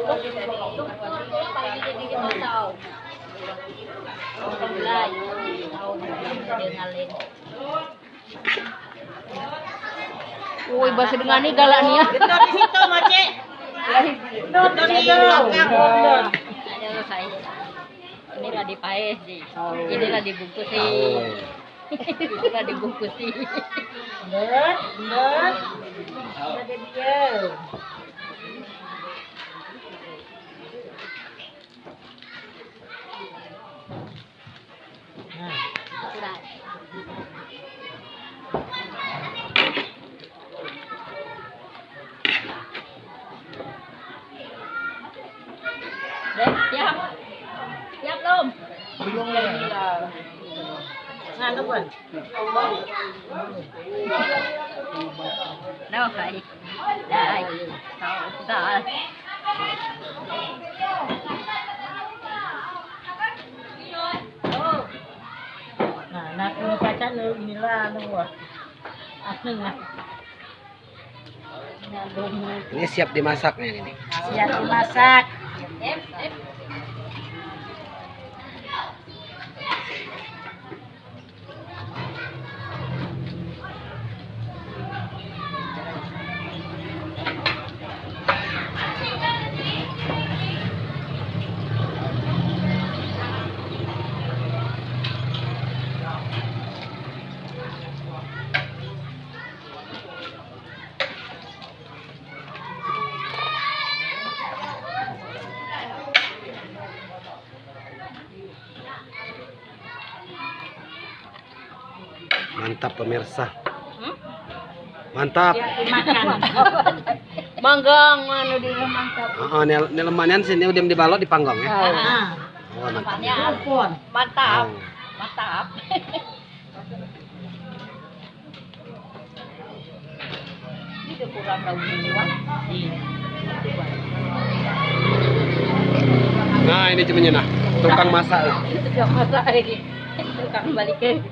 Pagi jadi kita tahu. Mulai tahu dia ngalin. Woi, bahasa dengan ini galak nih ya. Gendut di situ, Moce. Gendut di situ. Gendut. Ada saya. Ini lah dipaes sih. Ini lah dibungkus sih. Ini lah dibungkus sih. Gendut, gendut. Ada dia. Sudah. Deh, siap. Siap belum? Belum lah. Nah, tu pun. Đâu phải. Đây. Sao? Nah, nak ni pacar ni inilah tu buat. Asing lah. Ini siap dimasak nih ini. Siap dimasak. Mantap pemirsa. Mantap. Siap dimakan. Manggang mana di mantap. Oh, ini lemanian sini udah dibalot dipanggang ya. Ah, Oh, mantap. Tempatnya telepon. mantap. Oh. Mantap. Ini udah kurang daun ini, Wan. Nah, ini cuman nah, tukang masak. Tukang masak ini. Tukang balik ke